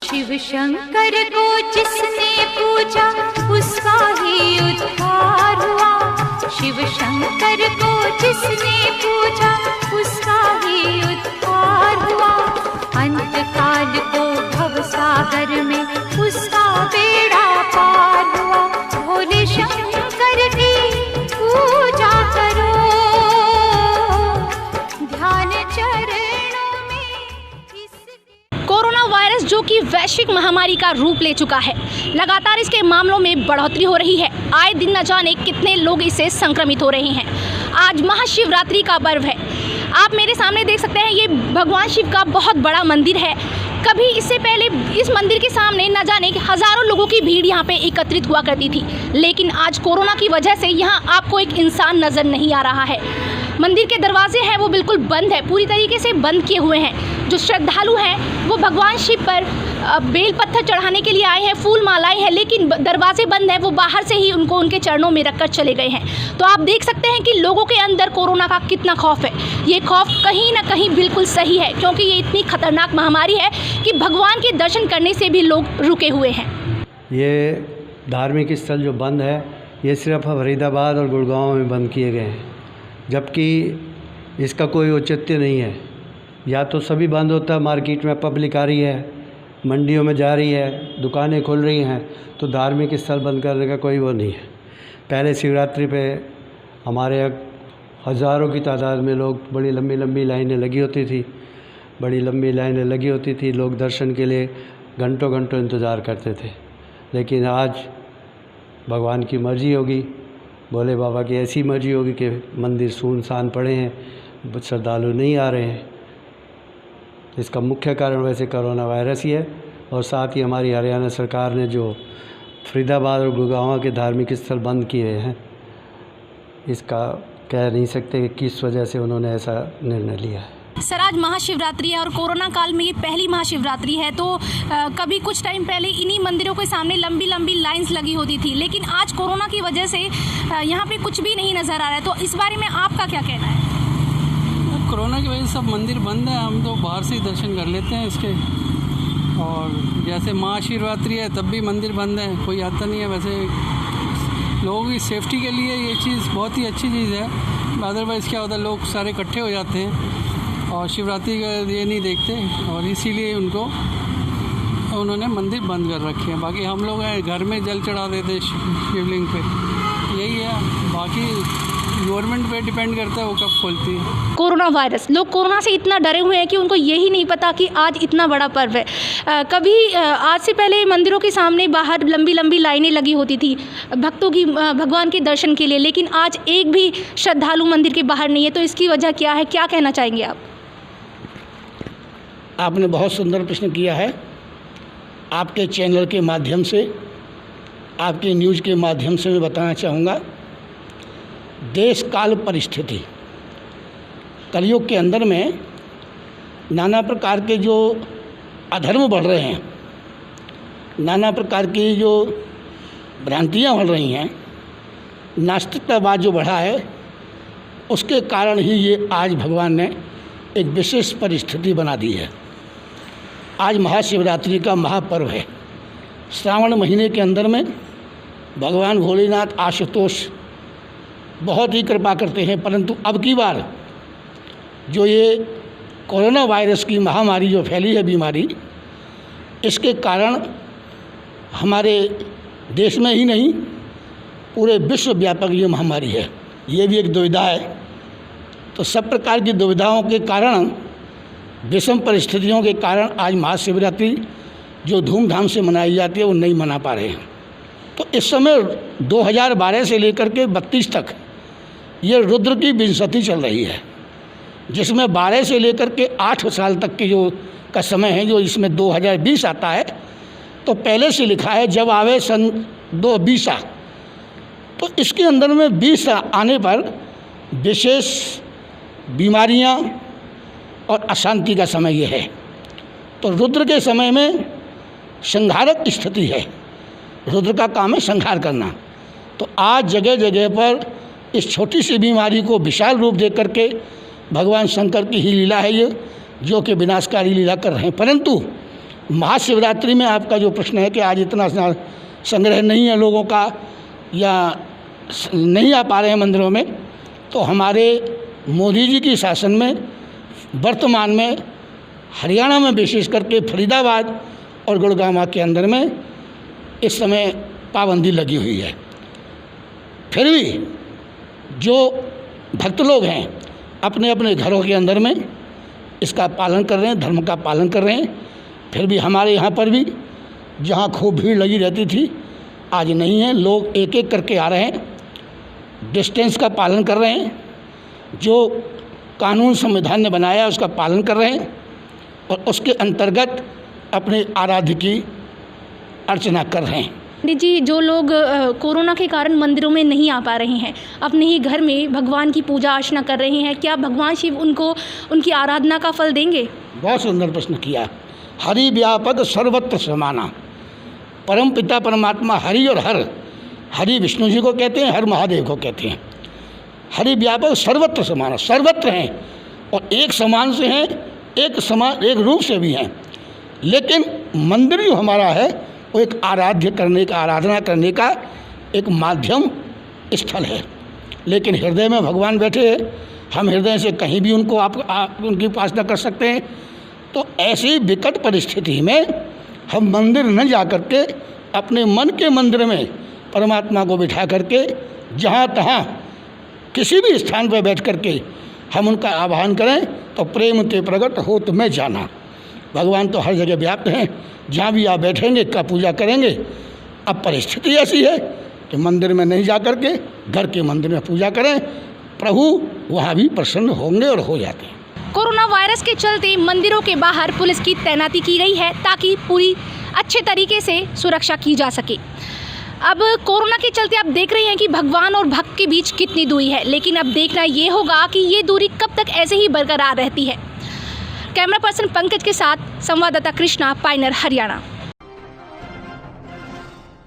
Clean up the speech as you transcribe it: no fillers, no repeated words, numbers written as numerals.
शिव शंकर को जिसने पूजा उसका ही उद्धार हुआ। शिव शंकर को जिसने पूजा उसका ही उद्धार हुआ। अंतकाल को भवसागर में उसका बेड़ा पार हुआ। भोले शंकर की पूजा करो, ध्यान चरणों में कोरोना वायरस जो कि वैश्विक महामारी का रूप ले चुका है, लगातार इसके मामलों में बढ़ोतरी हो रही है। आए दिन न जाने कितने लोग इससे संक्रमित हो रहे हैं। आज महाशिवरात्रि का पर्व है। आप मेरे सामने देख सकते हैं, ये भगवान शिव का बहुत बड़ा मंदिर है। कभी इससे पहले इस मंदिर के सामने न जाने कि हज़ारों लोगों की भीड़ यहाँ पे एकत्रित हुआ करती थी, लेकिन आज कोरोना की वजह से यहाँ आपको एक इंसान नज़र नहीं आ रहा है। मंदिर के दरवाजे हैं वो बिल्कुल बंद है, पूरी तरीके से बंद किए हुए हैं। जो श्रद्धालु हैं वो भगवान शिव पर बेल पत्थर चढ़ाने के लिए आए हैं, फूल मालाएं हैं, लेकिन दरवाजे बंद हैं। वो बाहर से ही उनको उनके चरणों में रखकर चले गए हैं। तो आप देख सकते हैं कि लोगों के अंदर कोरोना का कितना खौफ है। ये खौफ कहीं ना कहीं बिल्कुल सही है, क्योंकि ये इतनी खतरनाक महामारी है कि भगवान के दर्शन करने से भी लोग रुके हुए हैं। ये धार्मिक स्थल जो बंद है, ये सिर्फ फरीदाबाद और गुड़गांव में बंद किए गए हैं, जबकि इसका कोई औचित्य नहीं है। या तो सभी बंद होता है, मार्केट में पब्लिक आ रही है, मंडियों में जा रही है, दुकानें खुल रही हैं, तो धार्मिक स्थल बंद करने का कोई वो नहीं है। पहले शिवरात्रि पे हमारे यहाँ हज़ारों की तादाद में लोग, बड़ी लंबी लंबी लाइनें लगी होती थी, लोग दर्शन के लिए घंटों घंटों इंतज़ार करते थे। लेकिन आज भगवान की मर्ज़ी होगी, भोले बाबा की ऐसी मर्ज़ी होगी कि मंदिर सुनसान पड़े हैं, श्रद्धालु नहीं आ रहे हैं। इसका मुख्य कारण वैसे कोरोना वायरस ही है, और साथ ही हमारी हरियाणा सरकार ने जो फरीदाबाद और गुड़गांव के धार्मिक स्थल बंद किए हैं, इसका कह नहीं सकते कि किस वजह से उन्होंने ऐसा निर्णय लिया है। सर, आज महाशिवरात्रि है और कोरोना काल में ये पहली महाशिवरात्रि है, तो कभी कुछ टाइम पहले इन्हीं मंदिरों के सामने लंबी लंबी लाइंस लगी होती थी, लेकिन आज कोरोना की वजह से यहाँ पे कुछ भी नहीं नज़र आ रहा है। तो इस बारे में आपका क्या कहना है? कोरोना की वजह से सब मंदिर बंद है, हम तो बाहर से ही दर्शन कर लेते हैं इसके। और जैसे महाशिवरात्रि है तब भी मंदिर बंद है, कोई आता नहीं है। वैसे लोगों की सेफ्टी के लिए ये चीज़ बहुत ही अच्छी चीज़ है। अदरवाइज़ क्या होता है, लोग सारे इकट्ठे हो जाते हैं और शिवरात्रि का ये नहीं देखते, और इसीलिए उन्होंने मंदिर बंद कर रखे हैं। बाकी हम लोग हैं घर में जल चढ़ा देते शिवलिंग पे, यही है। बाकी गवर्नमेंट पे डिपेंड करता है वो कब खोलती है। कोरोना वायरस, लोग कोरोना से इतना डरे हुए हैं कि उनको यही नहीं पता कि आज इतना बड़ा पर्व है। कभी आज से पहले मंदिरों के सामने बाहर लंबी लंबी लाइनें लगी होती थी भक्तों की, भगवान के दर्शन के लिए, लेकिन आज एक भी श्रद्धालु मंदिर के बाहर नहीं है। तो इसकी वजह क्या है, क्या कहना चाहेंगे आप? आपने बहुत सुंदर प्रश्न किया है। आपके चैनल के माध्यम से, आपके न्यूज़ के माध्यम से मैं बताना चाहूँगा, देश काल परिस्थिति कलयुग के अंदर में नाना प्रकार के जो अधर्म बढ़ रहे हैं, नाना प्रकार की जो भ्रांतियाँ बढ़ रही हैं, नास्तिकतावाद जो बढ़ा है, उसके कारण ही ये आज भगवान ने एक विशेष परिस्थिति बना दी है। आज महाशिवरात्रि का महापर्व है। श्रावण महीने के अंदर में भगवान भोलेनाथ आशुतोष बहुत ही कृपा करते हैं, परंतु अब की बार जो ये कोरोना वायरस की महामारी जो फैली है बीमारी, इसके कारण हमारे देश में ही नहीं पूरे विश्व व्यापक ये महामारी है। ये भी एक दुविधा है। तो सब प्रकार की दुविधाओं के कारण, विषम परिस्थितियों के कारण आज महाशिवरात्रि जो धूमधाम से मनाई जाती है वो नहीं मना पा रहे हैं। तो इस समय 2012 से लेकर के 32 तक ये रुद्र की विंशति चल रही है, जिसमें 12 से लेकर के 8 साल तक के जो का समय है, जो इसमें 2020 आता है, तो पहले से लिखा है जब आवे सन 2020, तो इसके अंदर में 20 आने पर विशेष बीमारियां और अशांति का समय ये है। तो रुद्र के समय में संहारक स्थिति है, रुद्र का काम है संहार करना। तो आज जगह जगह पर इस छोटी सी बीमारी को विशाल रूप दे करके भगवान शंकर की ही लीला है ये, जो कि विनाशकारी लीला कर रहे हैं। परंतु महाशिवरात्रि में आपका जो प्रश्न है कि आज इतना संग्रह नहीं है लोगों का या नहीं आ पा रहे हैं मंदिरों में, तो हमारे मोदी जी की शासन में वर्तमान में हरियाणा में विशेष करके फरीदाबाद और गुड़गांव के अंदर में इस समय पाबंदी लगी हुई है। फिर भी जो भक्त लोग हैं अपने अपने घरों के अंदर में इसका पालन कर रहे हैं, धर्म का पालन कर रहे हैं। फिर भी हमारे यहाँ पर भी जहाँ खूब भीड़ लगी रहती थी आज नहीं है, लोग एक एक करके आ रहे हैं, डिस्टेंस का पालन कर रहे हैं, जो कानून संविधान ने बनाया है उसका पालन कर रहे हैं और उसके अंतर्गत अपने आराध्य की अर्चना कर रहे हैं। पंडित जी, जो लोग कोरोना के कारण मंदिरों में नहीं आ पा रहे हैं, अपने ही घर में भगवान की पूजा अर्चना कर रहे हैं, क्या भगवान शिव उनको उनकी आराधना का फल देंगे? बहुत सुंदर प्रश्न किया। हरि व्यापक सर्वत्र समाना, परम पिता परमात्मा हरि और हर, हरि विष्णु जी को कहते हैं, हर महादेव को कहते हैं। हरि व्यापक सर्वत्र समाना, सर्वत्र हैं और एक समान से हैं, एक समान एक रूप से भी हैं। लेकिन मंदिर जो हमारा है वो एक आराध्य करने का, आराधना करने का एक माध्यम स्थल है। लेकिन हृदय में भगवान बैठे हैं, हम हृदय से कहीं भी उनको आप उनकी उपासना कर सकते हैं। तो ऐसी विकट परिस्थिति में हम मंदिर न जा करके अपने मन के मंदिर में परमात्मा को बिठा करके जहाँ तहाँ किसी भी स्थान पर बैठ करके हम उनका आह्वान करें तो प्रेम ते प्रगट हो तुम्हें जाना। भगवान तो हर जगह व्याप्त हैं, जहाँ भी आप बैठेंगे का पूजा करेंगे। अब परिस्थिति ऐसी है कि मंदिर में नहीं जा करके घर के मंदिर में पूजा करें, प्रभु वहाँ भी प्रसन्न होंगे और हो जाते हैं। कोरोना वायरस के चलते मंदिरों के बाहर पुलिस की तैनाती की गई है ताकि पूरी अच्छे तरीके से सुरक्षा की जा सके। अब कोरोना के चलते आप देख रहे हैं कि भगवान और भक्त के बीच कितनी दूरी है, लेकिन अब देखना ये होगा कि ये दूरी कब तक ऐसे ही बरकरार रहती है। कैमरा पर्सन पंकज के साथ संवाददाता कृष्णा, पायनर, हरियाणा।